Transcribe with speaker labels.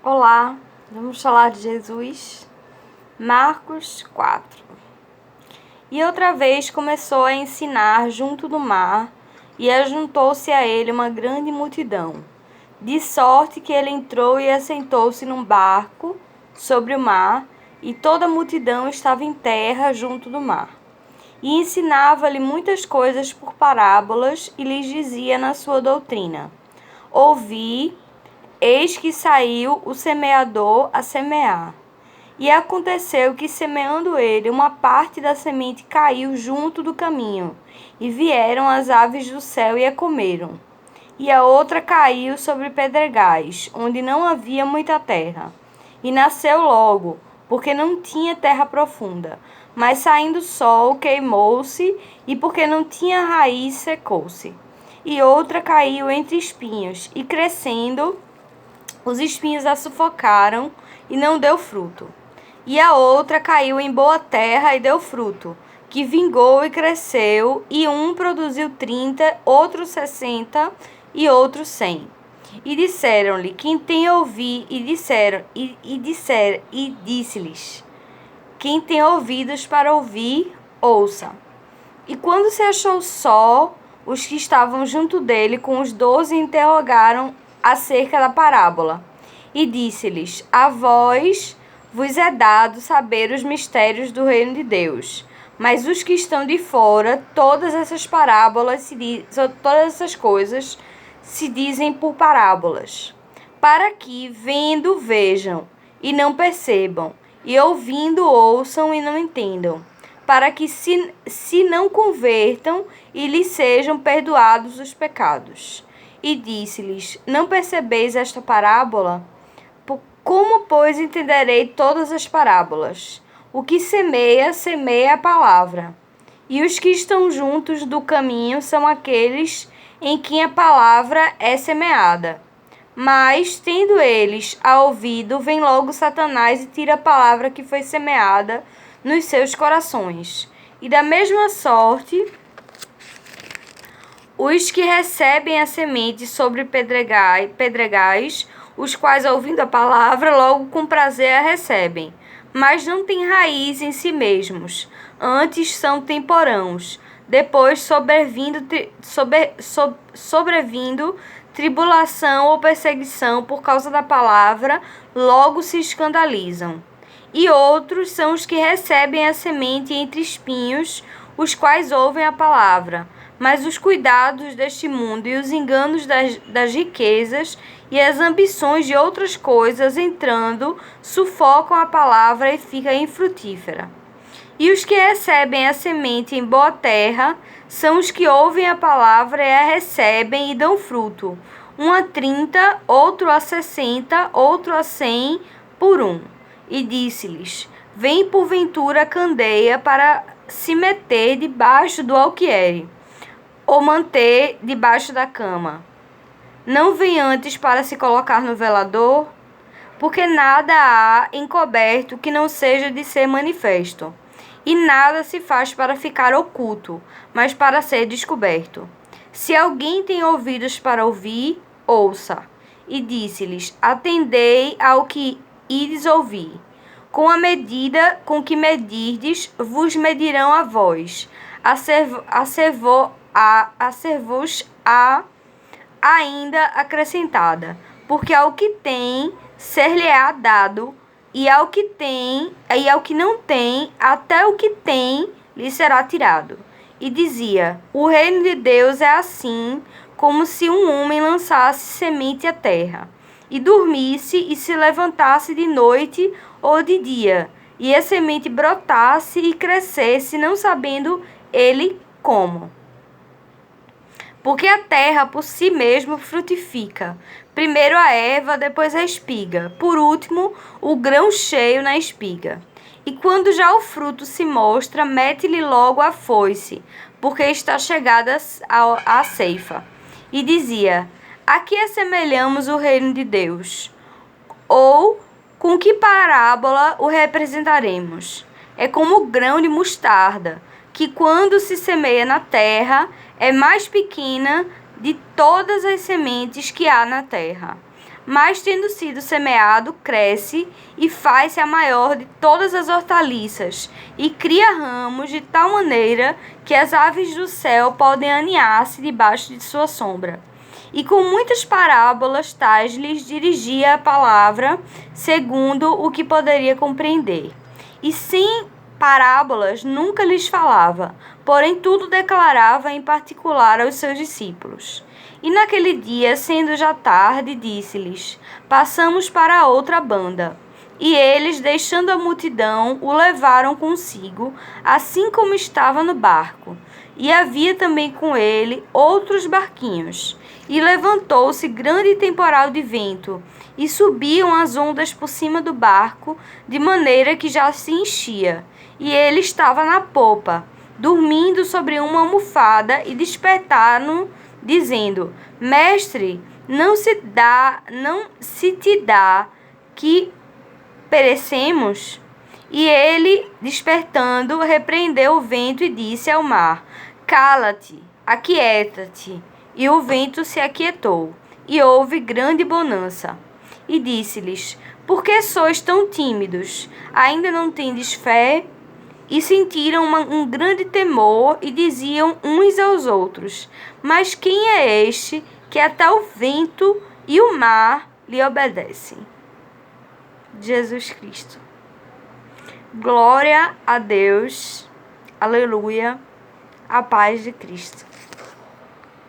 Speaker 1: Olá, vamos falar de Jesus. Marcos 4. E outra vez começou a ensinar junto do mar, e ajuntou-se a ele uma grande multidão, de sorte que ele entrou e assentou-se num barco sobre o mar, e toda a multidão estava em terra junto do mar. E ensinava-lhe muitas coisas por parábolas, e lhes dizia na sua doutrina: Ouvi. Eis que saiu o semeador a semear. E aconteceu que, semeando ele, uma parte da semente caiu junto do caminho, e vieram as aves do céu e a comeram. E a outra caiu sobre pedregais, onde não havia muita terra. E nasceu logo, porque não tinha terra profunda. Mas saindo o sol, queimou-se, e porque não tinha raiz, secou-se. E outra caiu entre espinhos, e crescendo, os espinhos a sufocaram e não deu fruto. E a outra caiu em boa terra e deu fruto, que vingou e cresceu, e um produziu 30, outro 60 e outro 100. E disseram-lhe: Quem tem ouvido? E disse-lhes: Quem tem ouvidos para ouvir, ouça. E quando se achou só, os que estavam junto dele com os 12 interrogaram acerca da parábola. E disse-lhes: A vós vos é dado saber os mistérios do reino de Deus. Mas os que estão de fora, todas essas coisas se dizem por parábolas, para que, vendo, vejam e não percebam, e ouvindo, ouçam e não entendam, para que se não convertam e lhes sejam perdoados os pecados. E disse-lhes: Não percebeis esta parábola? Como, pois, entenderei todas as parábolas? O que semeia, semeia a palavra. E os que estão juntos do caminho são aqueles em quem a palavra é semeada. Mas, tendo eles a ouvido, vem logo Satanás e tira a palavra que foi semeada nos seus corações. E da mesma sorte, os que recebem a semente sobre pedregais, os quais, ouvindo a palavra, logo com prazer a recebem, mas não têm raiz em si mesmos, antes são temporãos. Depois, sobrevindo tribulação ou perseguição por causa da palavra, logo se escandalizam. E outros são os que recebem a semente entre espinhos, os quais ouvem a palavra, mas os cuidados deste mundo e os enganos das riquezas e as ambições de outras coisas entrando, sufocam a palavra e fica infrutífera. E os que recebem a semente em boa terra são os que ouvem a palavra e a recebem e dão fruto, um a 30, outro a 60, outro a 100 por um. E disse-lhes: Vem porventura a candeia para se meter debaixo do alqueire, ou manter debaixo da cama. Não vem antes para se colocar no velador? Porque nada há encoberto que não seja de ser manifesto, e nada se faz para ficar oculto, mas para ser descoberto. Se alguém tem ouvidos para ouvir, ouça. E disse-lhes: Atendei ao que ides ouvir. Com a medida com que medirdes, vos medirão a vós. A ainda acrescentada, porque ao que tem, ser-lhe-á dado, e ao que não tem, até o que tem lhe será tirado. E dizia: O reino de Deus é assim, como se um homem lançasse semente à terra, e dormisse e se levantasse de noite ou de dia, e a semente brotasse e crescesse, não sabendo ele como. Porque a terra por si mesma frutifica, primeiro a erva, depois a espiga, por último o grão cheio na espiga. E quando já o fruto se mostra, mete-lhe logo a foice, porque está chegada a ceifa. E dizia: A que assemelhamos o reino de Deus? Ou com que parábola o representaremos? É como o grão de mostarda, que quando se semeia na terra, é mais pequena de todas as sementes que há na terra. mas tendo sido semeado, cresce e faz-se a maior de todas as hortaliças, e cria ramos de tal maneira que as aves do céu podem aninhar-se debaixo de sua sombra. E com muitas parábolas tais lhes dirigia a palavra, segundo o que poderia compreender. E sem parábolas nunca lhes falava, porém tudo declarava em particular aos seus discípulos. E naquele dia, sendo já tarde, disse-lhes: passamos para a outra banda. E eles, deixando a multidão, o levaram consigo, assim como estava no barco. E havia também com ele outros barquinhos. E levantou-se grande temporal de vento, e subiam as ondas por cima do barco, de maneira que já se enchia. E ele estava na popa, dormindo sobre uma almofada, e despertaram, dizendo: Mestre, não se te dá que perecemos? E ele, despertando, repreendeu o vento e disse ao mar: Cala-te, aquieta-te. E o vento se aquietou, e houve grande bonança. E disse-lhes: Por que sois tão tímidos? Ainda não tendes fé? E sentiram um grande temor, e diziam uns aos outros: Mas quem é este que até o vento e o mar lhe obedecem? Jesus Cristo. Glória a Deus. Aleluia. A paz de Cristo.